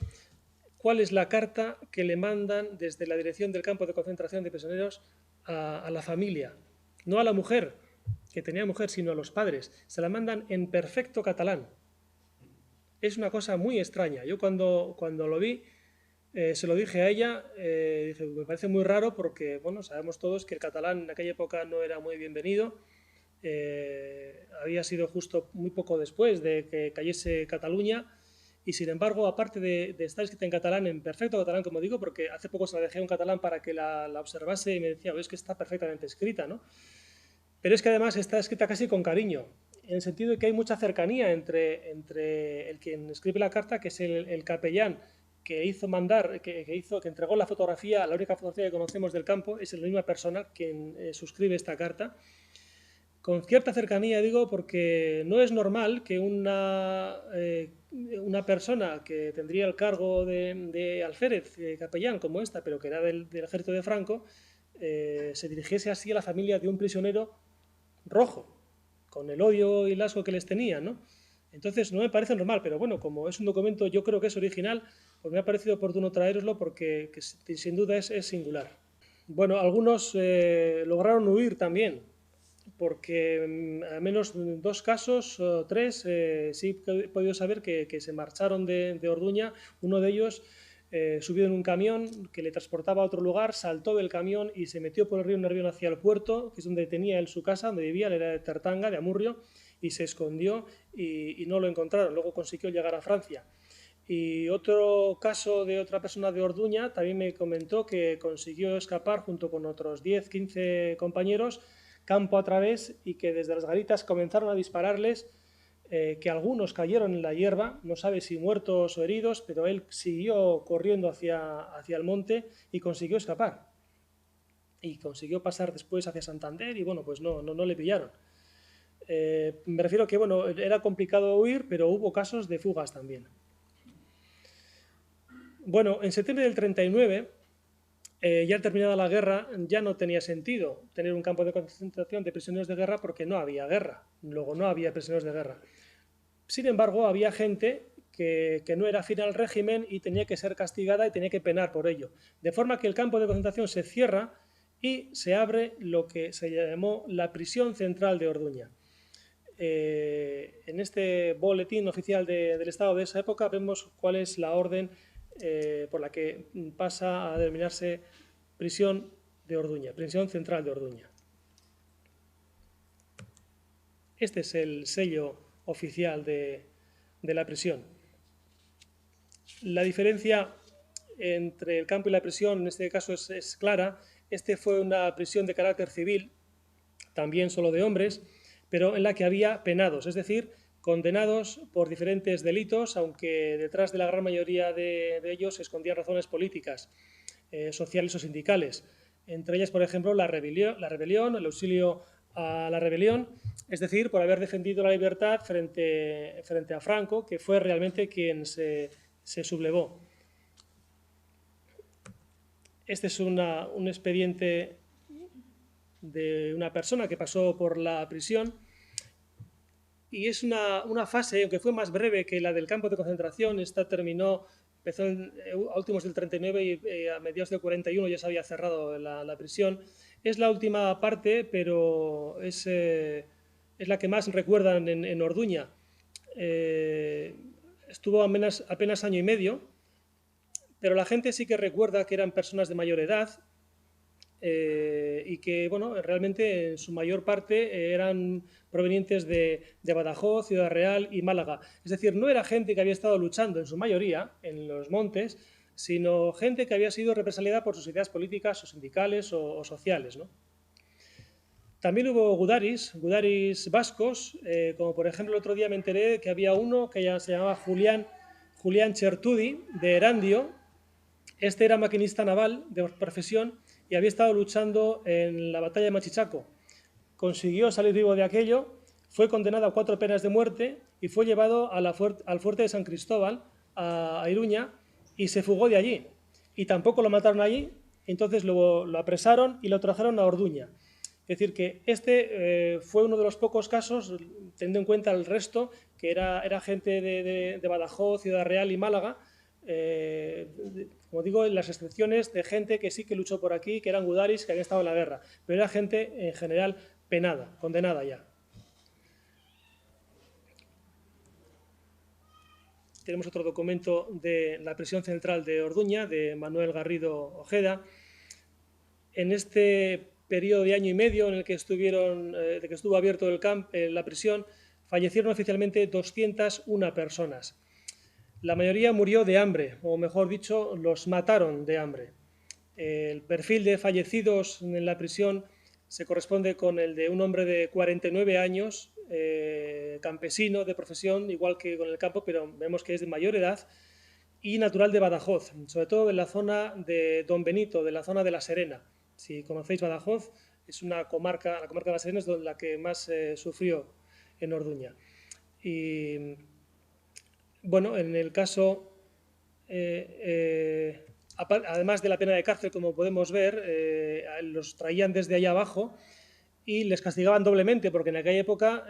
cuál es la carta que le mandan desde la dirección del campo de concentración de prisioneros a la familia. No a la mujer, que tenía mujer, sino a los padres. Se la mandan en perfecto catalán. Es una cosa muy extraña. Yo cuando lo vi, se lo dije a ella, dije, me parece muy raro porque, bueno, sabemos todos que el catalán en aquella época no era muy bienvenido. Había sido justo muy poco después de que cayese Cataluña y, sin embargo, aparte de estar escrita en catalán, en perfecto catalán, como digo, porque hace poco se la dejé a un catalán para que la observase y me decía, es que está perfectamente escrita, ¿no? Pero es que además está escrita casi con cariño, en el sentido de que hay mucha cercanía entre el quien escribe la carta, que es el capellán que hizo mandar, que entregó la fotografía, la única fotografía que conocemos del campo, es la misma persona quien suscribe esta carta. Con cierta cercanía, digo, porque no es normal que una persona que tendría el cargo de alférez, capellán como esta, pero que era del ejército de Franco, se dirigiese así a la familia de un prisionero rojo, con el odio y el asco que les tenían, ¿no? Entonces no me parece normal, pero bueno, como es un documento, yo creo que es original, pues me ha parecido oportuno traeroslo porque sin duda es singular. Bueno, algunos lograron huir también, porque al menos 2 casos, 3, sí he podido saber que se marcharon de Orduña. Uno de ellos subió en un camión que le transportaba a otro lugar, saltó del camión y se metió por el río Nervión hacia el puerto, que es donde tenía él su casa, donde vivía, él era de Tertanga, de Amurrio, y se escondió y no lo encontraron. Luego consiguió llegar a Francia. Y otro caso de otra persona de Orduña también me comentó que consiguió escapar junto con otros 10, 15 compañeros, campo a través, y que desde las garitas comenzaron a dispararles, que algunos cayeron en la hierba, no sabe si muertos o heridos, pero él siguió corriendo hacia el monte y consiguió escapar. Y consiguió pasar después hacia Santander y bueno, pues no le pillaron. Me refiero que bueno, era complicado huir, pero hubo casos de fugas también. Bueno, en septiembre del 39, ya terminada la guerra, ya no tenía sentido tener un campo de concentración de prisioneros de guerra porque no había guerra. Luego no había prisioneros de guerra. Sin embargo, había gente que no era afín al régimen y tenía que ser castigada y tenía que penar por ello. De forma que el campo de concentración se cierra y se abre lo que se llamó la prisión central de Orduña. En este boletín oficial del Estado de esa época vemos cuál es la orden por la que pasa a denominarse prisión de Orduña, prisión central de Orduña. Este es el sello oficial de la prisión. La diferencia entre el campo y la prisión en este caso es clara. Este fue una prisión de carácter civil, también solo de hombres, pero en la que había penados, es decir, condenados por diferentes delitos, aunque detrás de la gran mayoría de ellos se escondían razones políticas, sociales o sindicales. Entre ellas, por ejemplo, la rebelión, el auxilio a la rebelión, es decir, por haber defendido la libertad frente a Franco, que fue realmente quien se sublevó. Este es un expediente de una persona que pasó por la prisión y es una fase, aunque fue más breve que la del campo de concentración. Esta terminó empezó a últimos del 39 y a mediados del 41 ya se había cerrado la prisión. Es la última parte, pero es la que más recuerdan en Orduña. Estuvo apenas año y medio, pero la gente sí que recuerda que eran personas de mayor edad y que, bueno, realmente en su mayor parte eran provenientes de Badajoz, Ciudad Real y Málaga. Es decir, no era gente que había estado luchando en su mayoría en los montes, sino gente que había sido represaliada por sus ideas políticas o sindicales o sociales, ¿no? También hubo gudaris vascos, como por ejemplo el otro día me enteré que había uno que ya se llamaba Julián Chertudi, de Erandio. Este era maquinista naval de profesión y había estado luchando en la batalla de Machichaco. Consiguió salir vivo de aquello, fue condenado a 4 penas de muerte y fue llevado al fuerte de San Cristóbal, a Iruña, y se fugó de allí. Y tampoco lo mataron allí, entonces lo apresaron y lo trajeron a Orduña. Es decir, que este fue uno de los pocos casos, teniendo en cuenta el resto, que era gente de Badajoz, Ciudad Real y Málaga, como digo, en las excepciones de gente que sí que luchó por aquí, que eran gudaris, que habían estado en la guerra, pero era gente en general penada, condenada ya. Tenemos otro documento de la prisión central de Orduña, de Manuel Garrido Ojeda. En este periodo de año y medio en el que estuvo abierto la prisión, fallecieron oficialmente 201 personas. La mayoría murió de hambre, o mejor dicho, los mataron de hambre. El perfil de fallecidos en la prisión se corresponde con el de un hombre de 49 años, campesino de profesión, igual que con el campo, pero vemos que es de mayor edad, y natural de Badajoz, sobre todo en la zona de Don Benito, de la zona de La Serena. Si conocéis Badajoz, es una comarca, la comarca de La Serena es la que más sufrió en Orduña. Y bueno, en el caso, además de la pena de cárcel, como podemos ver, los traían desde allá abajo y les castigaban doblemente, porque en aquella época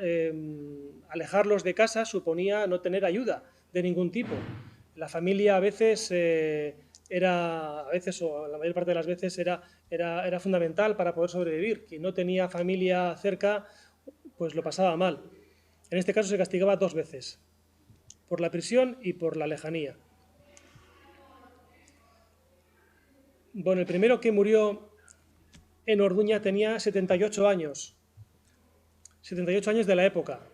alejarlos de casa suponía no tener ayuda de ningún tipo. La familia a veces o la mayor parte de las veces era fundamental para poder sobrevivir. Quien no tenía familia cerca, pues lo pasaba mal. En este caso se castigaba 2 veces, por la prisión y por la lejanía. Bueno, el primero que murió en Orduña tenía 78 años. 78 años de la época.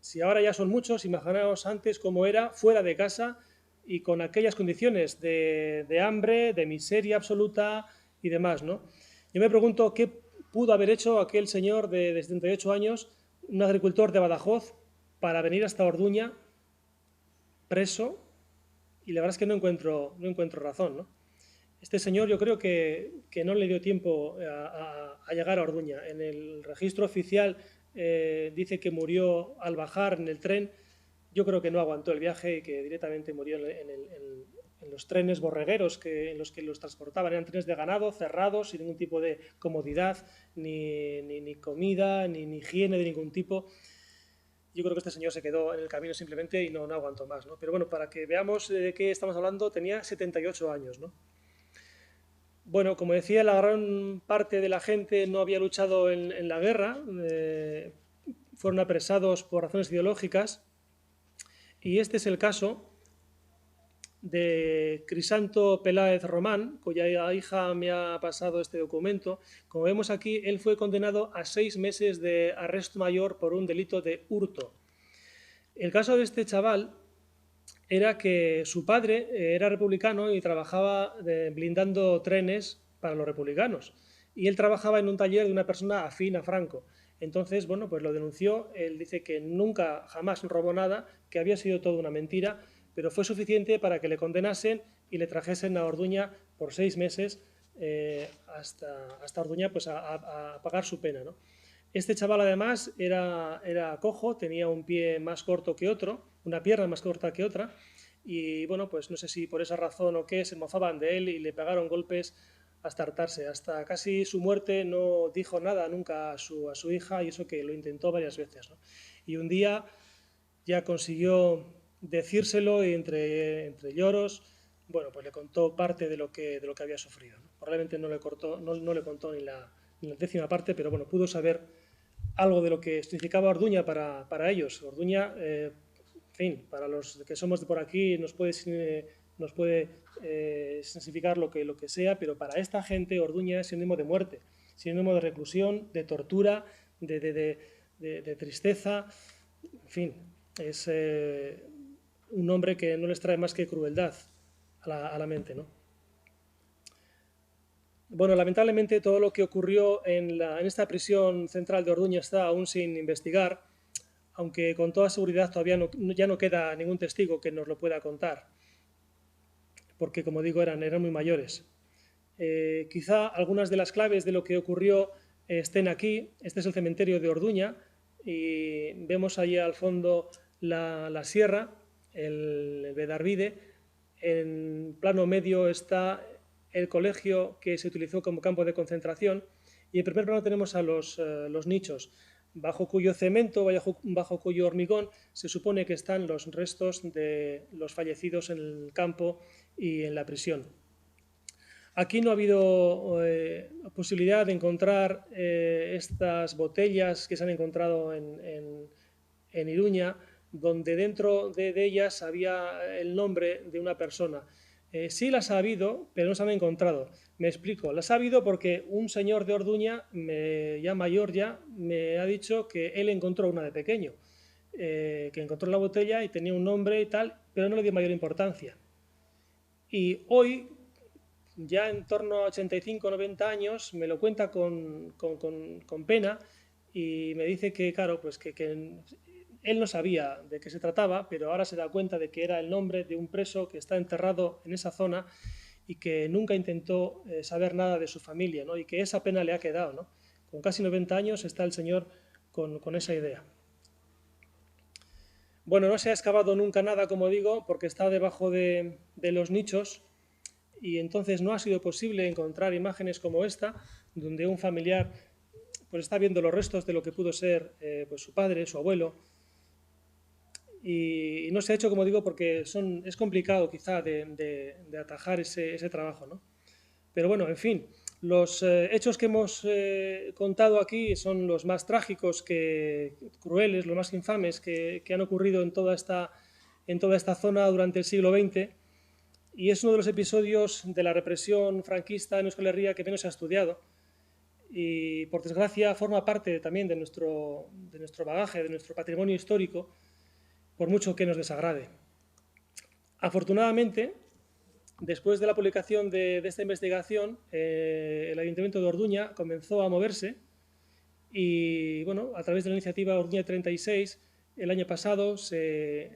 Si ahora ya son muchos, imaginaos antes cómo era fuera de casa y con aquellas condiciones de hambre, de miseria absoluta y demás, ¿no? Yo me pregunto qué pudo haber hecho aquel señor de 78 años, un agricultor de Badajoz, para venir hasta Orduña preso, y la verdad es que no encuentro razón, ¿no? Este señor yo creo que no le dio tiempo a llegar a Orduña. En el registro oficial dice que murió al bajar en el tren. Yo creo que no aguantó el viaje y que directamente murió en los trenes borregueros en los que los transportaban. Eran trenes de ganado, cerrados, sin ningún tipo de comodidad, ni comida, ni higiene de ningún tipo. Yo creo que este señor se quedó en el camino simplemente y no aguantó más, ¿no? Pero bueno, para que veamos de qué estamos hablando, tenía 78 años, ¿no? Bueno, como decía, la gran parte de la gente no había luchado en la guerra, fueron apresados por razones ideológicas, y este es el caso de Crisanto Peláez Román, cuya hija me ha pasado este documento. Como vemos aquí, él fue condenado a 6 meses de arresto mayor por un delito de hurto. El caso de este chaval era que su padre era republicano y trabajaba blindando trenes para los republicanos. Y él trabajaba en un taller de una persona afín a Franco. Entonces, bueno, pues lo denunció. Él dice que nunca, jamás robó nada, que había sido toda una mentira, pero fue suficiente para que le condenasen y le trajesen a Orduña por 6 meses hasta Orduña, pues a pagar su pena, ¿no? Este chaval además era cojo, tenía un pie más corto que otro, una pierna más corta que otra, y bueno, pues no sé si por esa razón o qué, se mofaban de él y le pegaron golpes hasta hartarse. Hasta casi su muerte no dijo nada nunca a su hija, y eso que lo intentó varias veces, ¿no? Y un día ya consiguió decírselo y entre lloros bueno, pues le contó parte de lo que había sufrido, ¿no? Probablemente no le contó ni la 10ª parte, pero bueno, pudo saber algo de lo que significaba Orduña para ellos. Orduña, en fin, para los que somos de por aquí nos puede significar lo que sea, pero para esta gente Orduña es sinónimo de muerte, sinónimo de reclusión, de tortura, de tristeza, en fin, es un hombre que no les trae más que crueldad a la mente, ¿no? Bueno, lamentablemente todo lo que ocurrió en esta prisión central de Orduña está aún sin investigar, aunque con toda seguridad todavía ya no queda ningún testigo que nos lo pueda contar, porque como digo eran muy mayores. Quizá algunas de las claves de lo que ocurrió estén aquí. Este es el cementerio de Orduña y vemos allí al fondo la sierra, el Bedarvide. En plano medio está el colegio que se utilizó como campo de concentración y en primer plano tenemos a los nichos, bajo cuyo cemento, bajo cuyo hormigón se supone que están los restos de los fallecidos en el campo y en la prisión. Aquí no ha habido posibilidad de encontrar estas botellas que se han encontrado en Iruña, donde dentro de ellas había el nombre de una persona. Sí las ha habido, pero no se han encontrado. Me explico. Las ha habido porque un señor de Orduña, ya mayor ya, me ha dicho que él encontró una de pequeño, que encontró la botella y tenía un nombre y tal, pero no le dio mayor importancia. Y hoy, ya en torno a 85 o 90 años, me lo cuenta con pena y me dice que, claro, pues que él no sabía de qué se trataba, pero ahora se da cuenta de que era el nombre de un preso que está enterrado en esa zona y que nunca intentó saber nada de su familia, ¿no? Y que esa pena le ha quedado, ¿no? Con casi 90 años está el señor con esa idea. Bueno, no se ha excavado nunca nada, como digo, porque está debajo de los nichos y entonces no ha sido posible encontrar imágenes como esta, donde un familiar pues está viendo los restos de lo que pudo ser pues su padre, su abuelo, y no se ha hecho, como digo, porque es complicado quizá de atajar ese trabajo, ¿no? Pero bueno, en fin, los hechos que hemos contado aquí son los más trágicos, crueles, los más infames que han ocurrido en toda esta zona durante el siglo XX, y es uno de los episodios de la represión franquista en Euskal Herria que menos se ha estudiado y, por desgracia, forma parte también de nuestro bagaje, de nuestro patrimonio histórico, por mucho que nos desagrade. Afortunadamente, después de la publicación de esta investigación, el Ayuntamiento de Orduña comenzó a moverse y, bueno, a través de la iniciativa Orduña 36, el año pasado se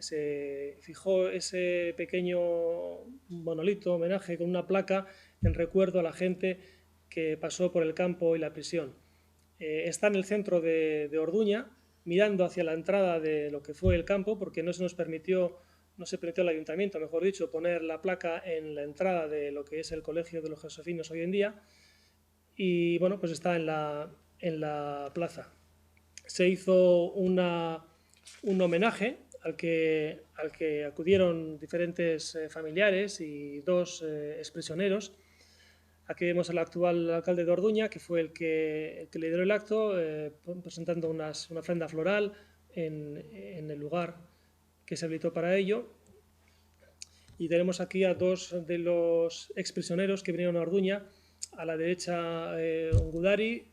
fijó ese pequeño monolito, homenaje, con una placa en recuerdo a la gente que pasó por el campo y la prisión. Está en el centro de Orduña, mirando hacia la entrada de lo que fue el campo, porque no se permitió al ayuntamiento, mejor dicho, poner la placa en la entrada de lo que es el Colegio de los Josefinos hoy en día, y bueno, pues está en la plaza. Se hizo un homenaje al que acudieron diferentes familiares y 2 exprisioneros. Aquí vemos al actual alcalde de Orduña, que fue el que lideró el acto, presentando una ofrenda floral en el lugar que se habilitó para ello. Y tenemos aquí a 2 de los exprisioneros que vinieron a Orduña. A la derecha, Ongudari,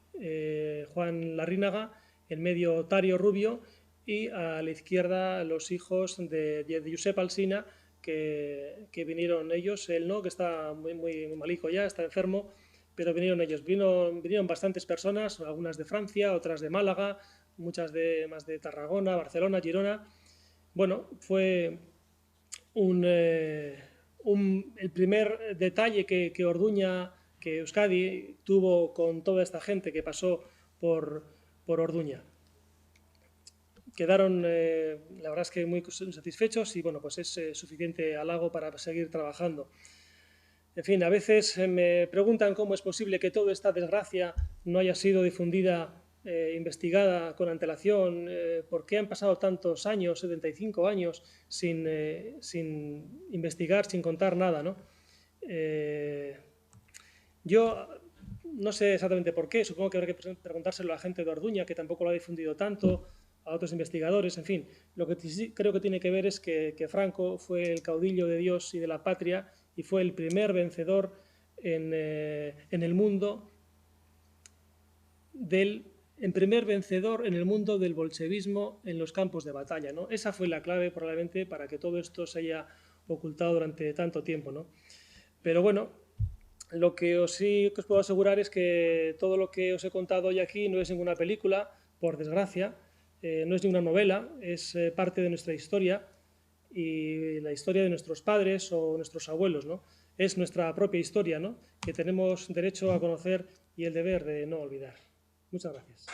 Juan Larrínaga, en medio Tario Rubio, y a la izquierda los hijos de Josep Alsina, que vinieron ellos, él no, que está muy malico ya, está enfermo, pero vinieron ellos. Vinieron bastantes personas, algunas de Francia, otras de Málaga, muchas más de Tarragona, Barcelona, Girona. Bueno, fue el primer detalle que Orduña, que Euskadi tuvo con toda esta gente que pasó por Orduña. Quedaron, la verdad es que muy satisfechos y bueno, pues es suficiente halago para seguir trabajando. En fin, a veces me preguntan cómo es posible que toda esta desgracia no haya sido difundida investigada con antelación, por qué han pasado tantos años, 75 años, sin investigar, sin contar nada, ¿no? Yo no sé exactamente por qué, supongo que habrá que preguntárselo a la gente de Orduña, que tampoco lo ha difundido tanto, a otros investigadores, en fin. Lo que sí creo que tiene que ver es que Franco fue el caudillo de Dios y de la patria y fue el primer vencedor en el mundo del bolchevismo en los campos de batalla, ¿no? Esa fue la clave probablemente para que todo esto se haya ocultado durante tanto tiempo, ¿no? Pero bueno, lo que sí que os puedo asegurar es que todo lo que os he contado hoy aquí no es ninguna película, por desgracia, no es ninguna novela, es parte de nuestra historia y la historia de nuestros padres o nuestros abuelos, ¿no? Es nuestra propia historia, ¿no? Que tenemos derecho a conocer y el deber de no olvidar. Muchas gracias.